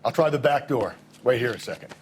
I'll try the back door. Wait here a second.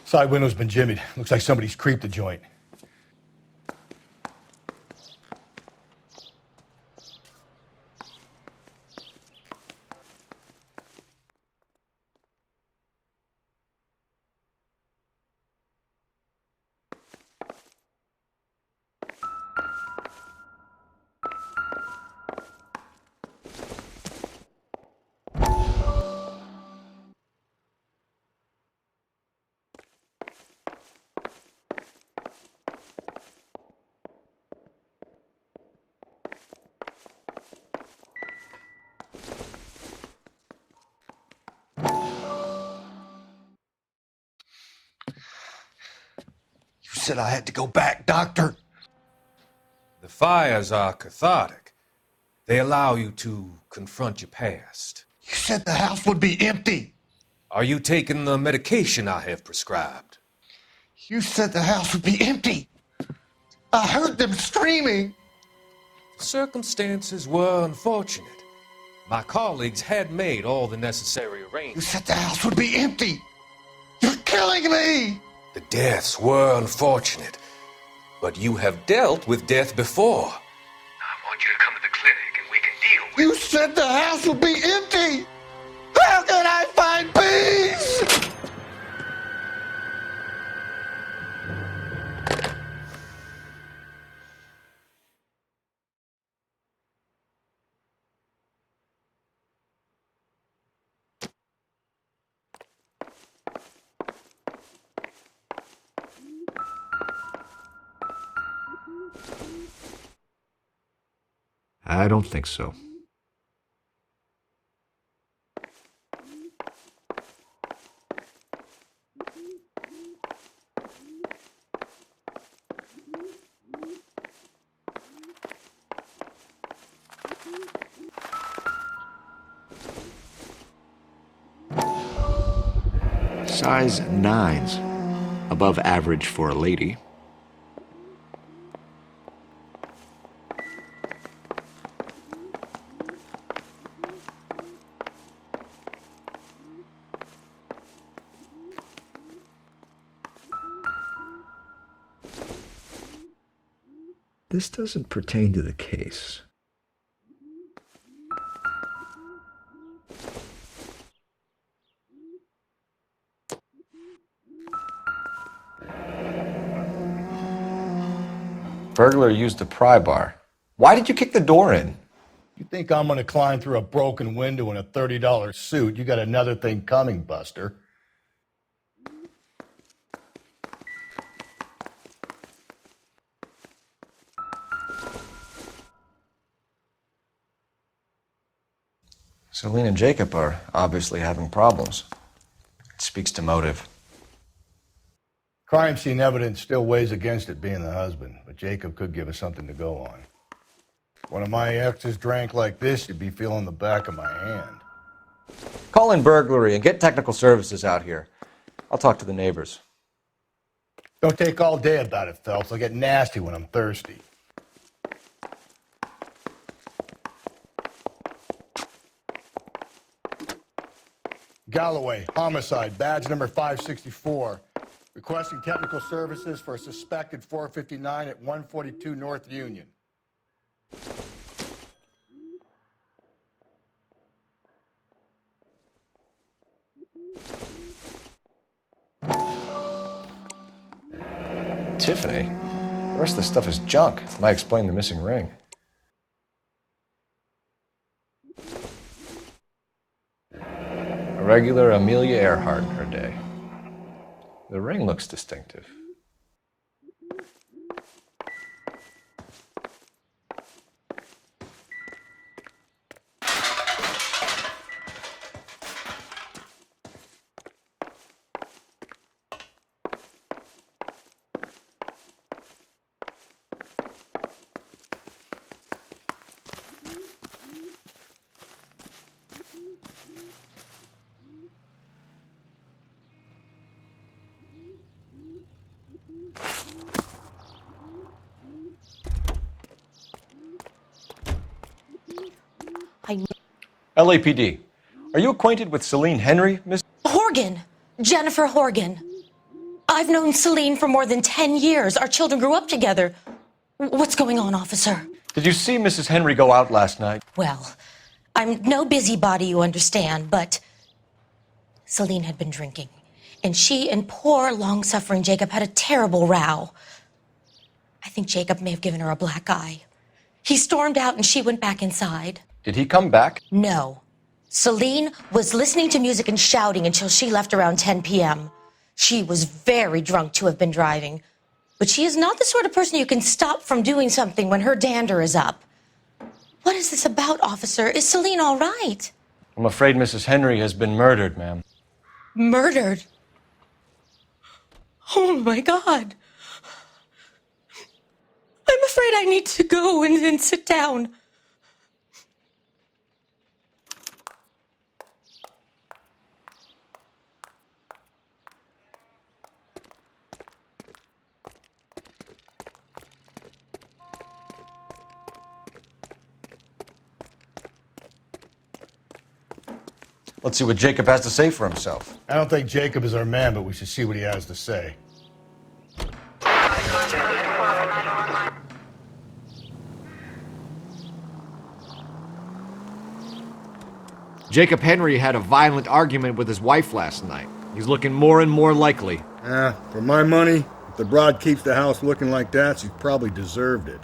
Side window's been jimmied. Looks like somebody's creeped the joint. You said I had to go back, Doctor. The fires are cathartic. They allow you to confront your past. You said the house would be empty. Are you taking the medication I have prescribed? You said the house would be empty. I heard them screaming. The circumstances were unfortunate. My colleagues had made all the necessary You arrangements. said the house would be empty. You're killing me. The deaths were unfortunate, but you have dealt with death before. I want you to come to the clinic and we can deal with You said the house would be empty. How can I find peace? I don't think so. Size 9s. Above average for a lady. This doesn't pertain to the case. Burglar used the pry bar. Why did you kick the door in? You think I'm gonna climb through a broken window in a $30 suit? You got another thing coming, Buster. Celine and Jacob are obviously having problems. It speaks to motive. Crime scene evidence still weighs against it being the husband, but Jacob could give us something to go on. One of my exes drank like this, you'd be feeling the back of my hand. Call in burglary and get technical services out here. I'll talk to the neighbors. Don't take all day about it, Phelps. I'll get nasty when I'm thirsty. Galloway, homicide, badge number 564. Requesting technical services for a suspected 459 at 142 North Union. Tiffany? The rest of the stuff is junk. Might explain the missing ring. A regular Amelia Earhart in her day. The ring looks distinctive. LAPD. Are you acquainted with Celine Henry, Miss? Horgan. Jennifer Horgan. I've known Celine for more than 10 years. Our children grew up together. What's going on, officer? Did you see Mrs. Henry go out last night? Well, I'm no busybody, you understand, but Celine had been drinking, and she and poor, long-suffering Jacob had a terrible row. I think Jacob may have given her a black eye. He stormed out, and she went back inside. Did he come back? No. Celine was listening to music and shouting until she left around 10 p.m. She was very drunk to have been driving, but she is not the sort of person you can stop from doing something when her dander is up. What is this about, officer? Is Celine all right? I'm afraid Mrs. Henry has been murdered, ma'am. Murdered? Oh, my God. I'm afraid I need to go and sit down. Let's see what Jacob has to say for himself. I don't think Jacob is our man, but we should see what he has to say. Jacob Henry had a violent argument with his wife last night. He's looking more and more likely. For my money, if the broad keeps the house looking like that, she's probably deserved it.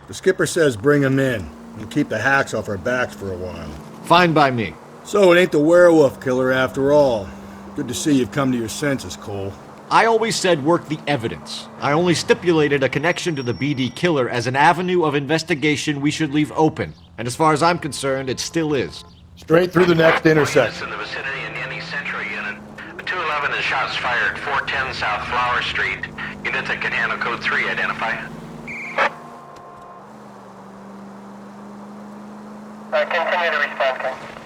The skipper says bring him in. We'll keep the hacks off our backs for a while. Fine by me. So it ain't the werewolf killer after all. Good to see you've come to your senses, Cole. I always said work the evidence. I only stipulated a connection to the BD killer as an avenue of investigation we should leave open. And as far as I'm concerned, it still is. Straight through the next intersection. In the vicinity in any Central unit. 211 is shots fired, 410 South Flower Street. Units that can handle code 3 identify. Continue to respond, King.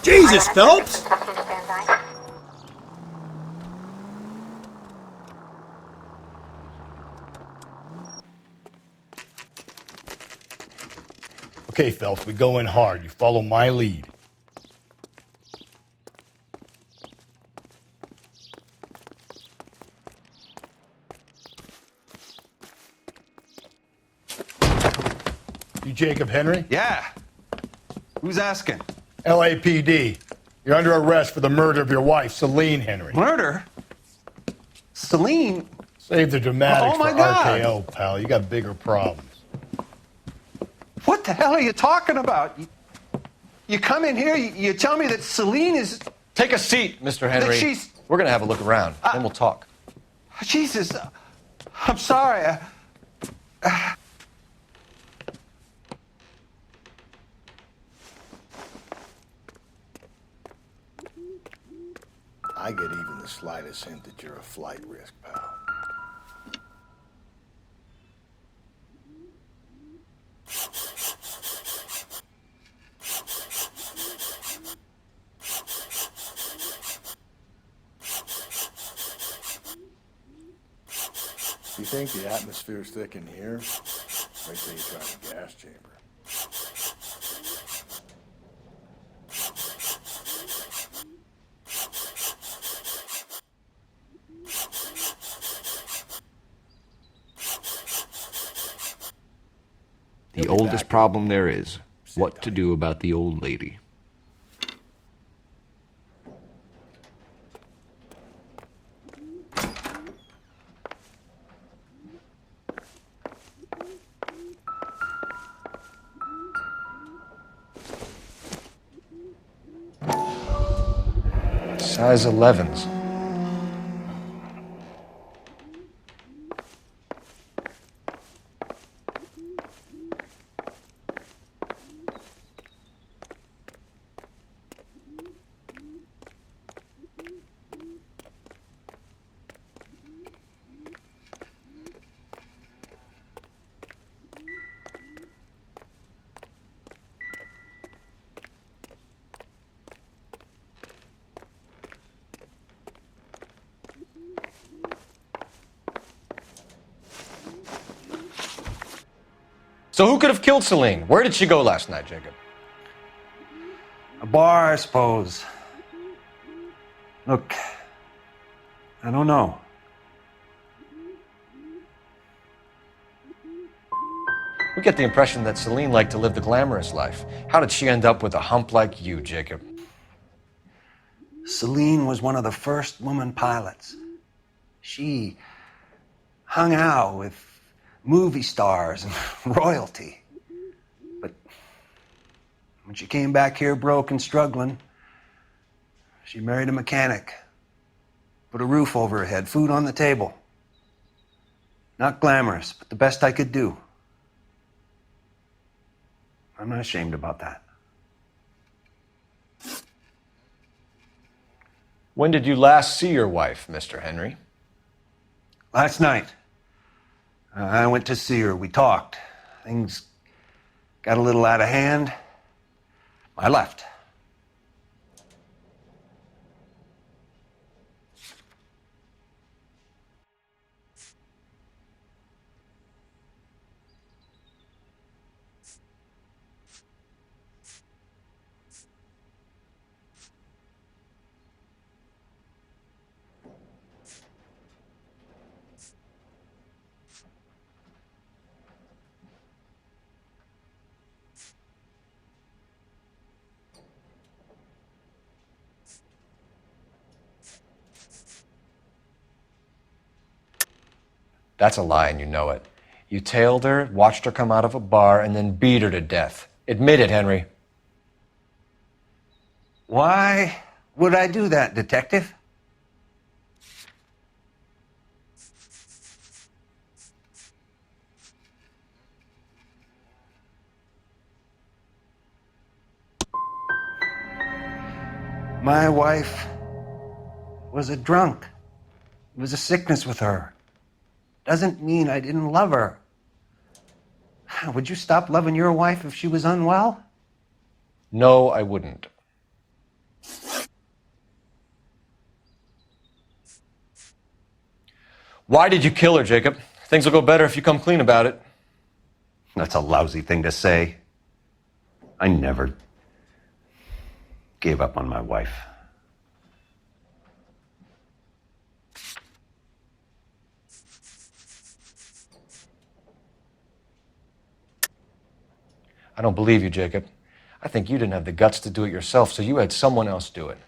Jesus, Phelps! Okay, Phelps, we go in hard. You follow my lead. You Jacob Henry? Yeah. Who's asking? LAPD. You're under arrest for the murder of your wife, Celine Henry. Murder? Celine? Save the dramatics Oh, my for God. RKO, pal. You got bigger problems. What the hell are you talking about? You come in here, you tell me that Celine is... Take a seat, Mr. Henry. she's- We're going to have a look around, then we'll talk. Jesus, I'm sorry. I get even the slightest hint that you're a flight risk, pal. You think the atmosphere's thick in here? Wait till you try the gas chamber. The oldest problem there is, what to do about the old lady. Size 11s. So who could have killed Celine? Where did she go last night, Jacob? A bar, I suppose. Look, I don't know. We get the impression that Celine liked to live the glamorous life. How did she end up with a hump like you, Jacob? Celine was one of the first woman pilots. She hung out with movie stars and royalty. But when she came back here broke and struggling, she married a mechanic. Put a roof over her head, food on the table. Not glamorous, but the best I could do. I'm not ashamed about that. When did you last see your wife, Mr. Henry? Last night. I went to see her. We talked. Things got a little out of hand. I left. That's a lie, and you know it. You tailed her, watched her come out of a bar, and then beat her to death. Admit it, Henry. Why would I do that, Detective? My wife was a drunk. It was a sickness with her. Doesn't mean I didn't love her. Would you stop loving your wife if she was unwell? No, I wouldn't. Why did you kill her, Jacob? Things will go better if you come clean about it. That's a lousy thing to say. I never gave up on my wife. I don't believe you, Jacob. I think you didn't have the guts to do it yourself, so you had someone else do it.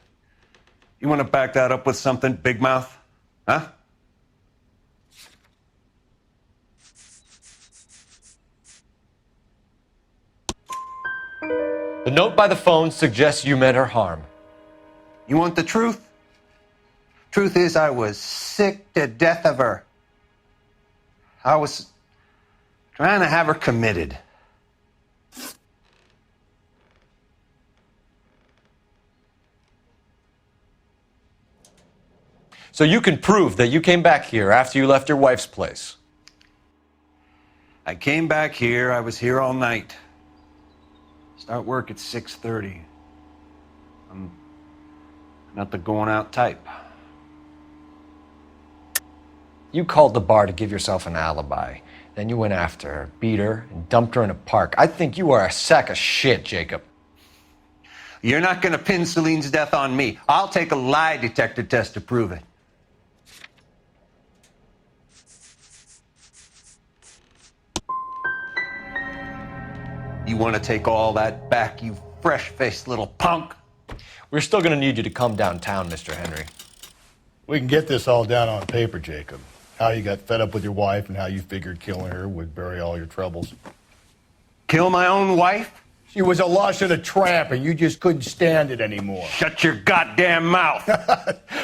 You want to back that up with something, Big Mouth? Huh? The note by the phone suggests you meant her harm. You want the truth? Truth is, I was sick to death of her. I was trying to have her committed. So you can prove that you came back here after you left your wife's place. I came back here. I was here all night. Start work at 6:30. I'm not the going out type. You called the bar to give yourself an alibi. Then you went after her, beat her, and dumped her in a park. I think you are a sack of shit, Jacob. You're not going to pin Celine's death on me. I'll take a lie detector test to prove it. You want to take all that back, you fresh-faced little punk? We're still going to need you to come downtown, Mr. Henry. We can get this all down on paper, Jacob. How you got fed up with your wife and how you figured killing her would bury all your troubles. Kill my own wife? She was a lush and a tramp, and you just couldn't stand it anymore. Shut your goddamn mouth.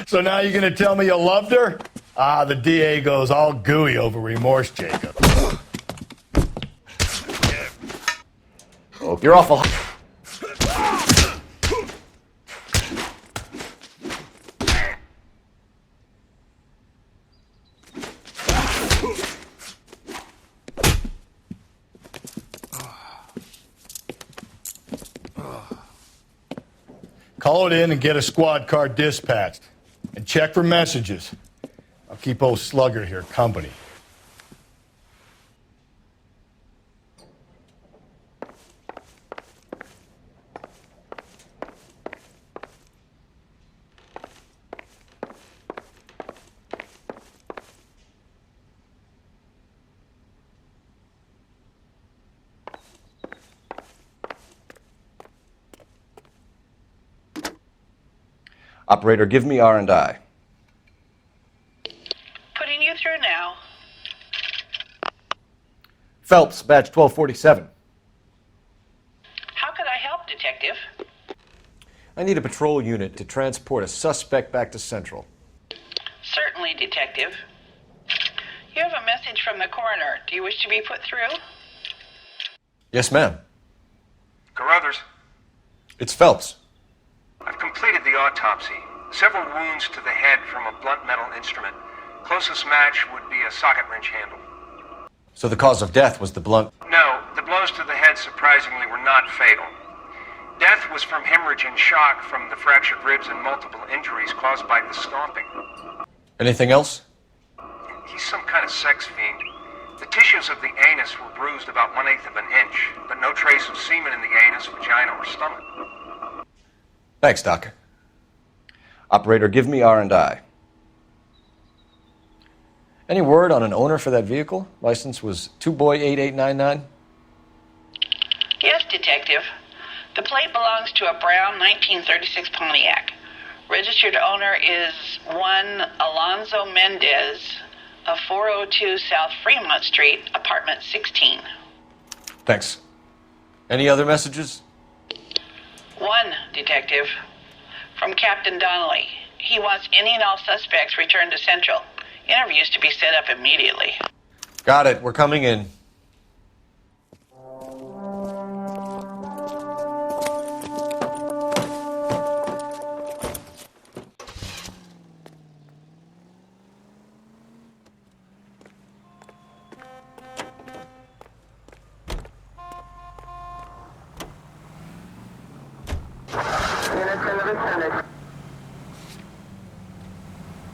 So now you're going to tell me you loved her? Ah, the DA goes all gooey over remorse, Jacob. You're awful. Call it in and get a squad car dispatched. And check for messages. I'll keep old Slugger here company. Operator, give me R&I. Putting you through now. Phelps, badge 1247. How could I help, Detective? I need a patrol unit to transport a suspect back to Central. Certainly, Detective. You have a message from the coroner. Do you wish to be put through? Yes, ma'am. Carruthers, It's Phelps. I've completed the autopsy. Several wounds to the head from a blunt metal instrument. Closest match would be a socket wrench handle. So the cause of death was the blunt... No, the blows to the head surprisingly were not fatal. Death was from hemorrhage and shock from the fractured ribs and multiple injuries caused by the stomping. Anything else? He's some kind of sex fiend. The tissues of the anus were bruised about 1/8 of an inch, but no trace of semen in the anus, vagina, or stomach. Thanks, Doc. Operator, give me R&I. Any word on an owner for that vehicle? License was 2boy8899. Yes, Detective. The plate belongs to a brown 1936 Pontiac. Registered owner is one Alonzo Mendez of 402 South Fremont Street, apartment 16. Thanks. Any other messages? One, Detective. From Captain Donnelly. He wants any and all suspects returned to Central. Interviews to be set up immediately. Got it. We're coming in.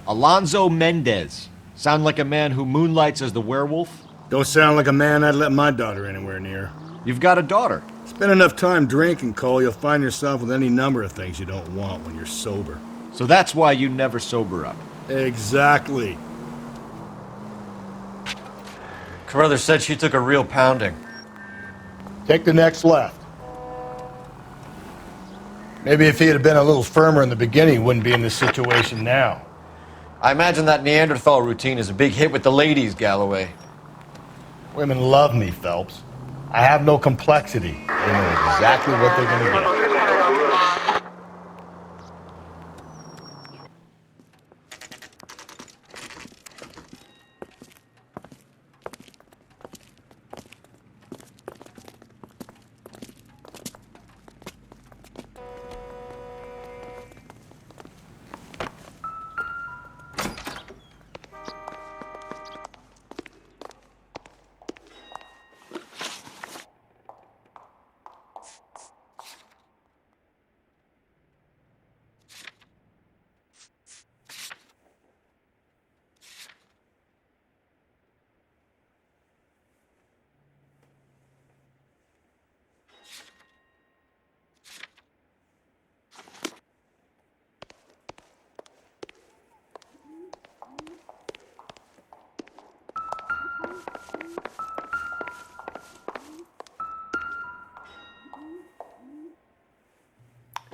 Alonzo Mendez. Sound like a man who moonlights as the werewolf? Don't sound like a man I'd let my daughter anywhere near. You've got a daughter. Spend enough time drinking, Cole, you'll find yourself with any number of things you don't want when you're sober. So that's why you never sober up. Exactly. Carruthers said she took a real pounding. Take the next left. Maybe if he had been a little firmer in the beginning, he wouldn't be in this situation now. I imagine that Neanderthal routine is a big hit with the ladies, Galloway. Women love me, Phelps. I have no complexity. They know exactly what they're gonna get.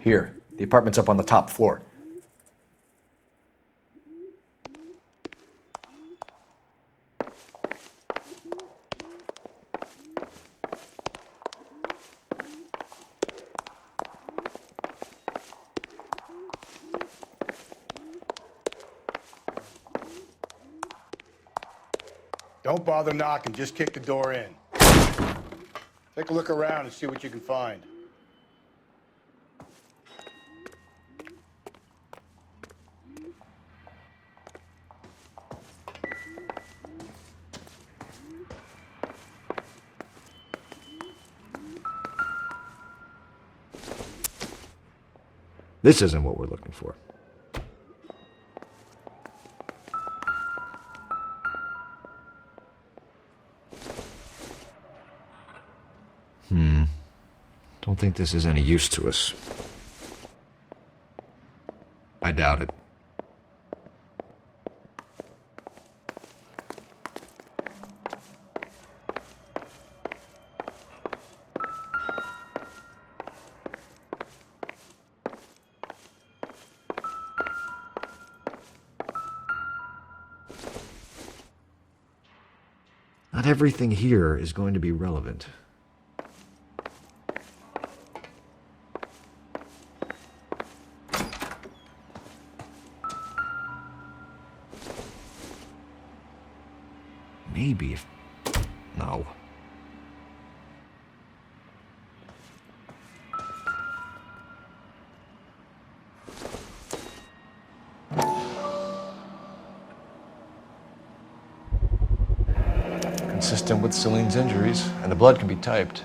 Here, the apartment's up on the top floor. Don't bother knocking, just kick the door in. Take a look around and see what you can find. This isn't what we're looking for. Don't think this is any use to us. I doubt it. Not everything here is going to be relevant. Maybe if... No. Consistent with Celine's injuries, and the blood can be typed.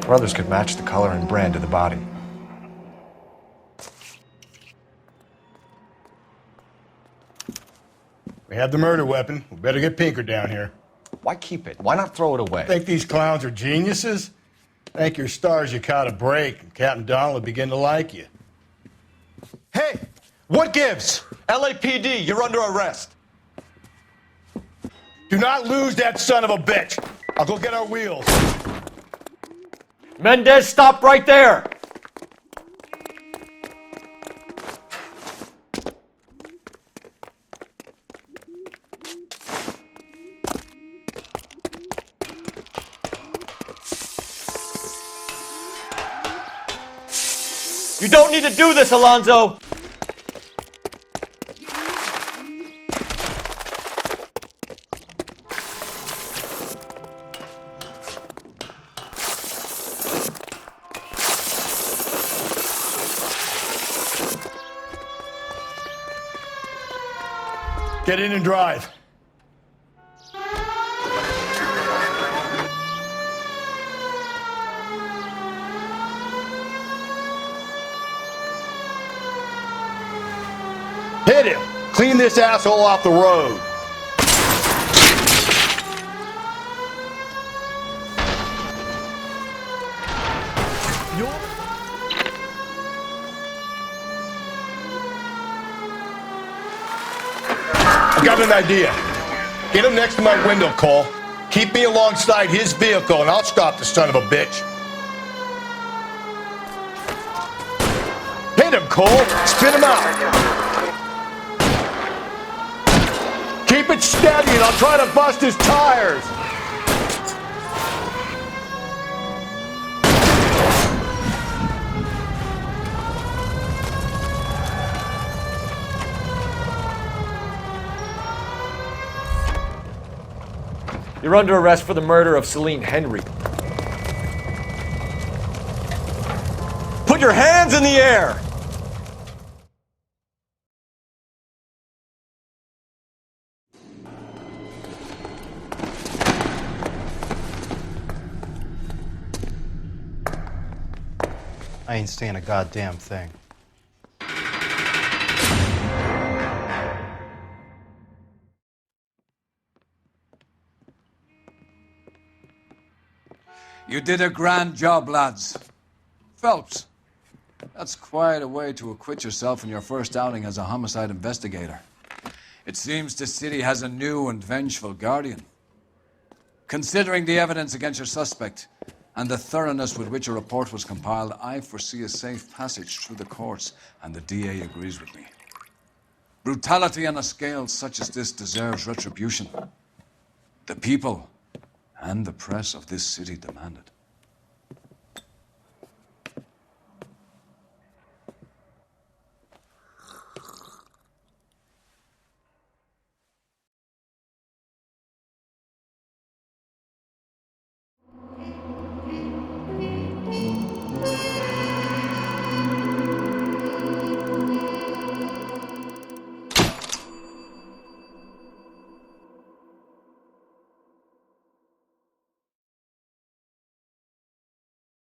Brothers could match the color and brand of the body. We have the murder weapon. We better get Pinker down here. Why keep it? Why not throw it away? Think these clowns are geniuses? Thank your stars you caught a break, and Captain Donald will begin to like you. Hey, what gives? LAPD, you're under arrest. Do not lose that son of a bitch. I'll go get our wheels. Mendez, stop right there! You don't need to do this, Alonzo! Get in and drive. Hit him! Clean this asshole off the road. I got an idea. Get him next to my window, Cole. Keep me alongside his vehicle and I'll stop the son of a bitch. Hit him, Cole. Spin him out. Keep it steady and I'll try to bust his tires. You're under arrest for the murder of Celine Henry. Put your hands in the air! I ain't saying a goddamn thing. You did a grand job, lads. Phelps, that's quite a way to acquit yourself in your first outing as a homicide investigator. It seems the city has a new and vengeful guardian. Considering the evidence against your suspect and the thoroughness with which a report was compiled, I foresee a safe passage through the courts, and the DA agrees with me. Brutality on a scale such as this deserves retribution. The people and the press of this city demand it.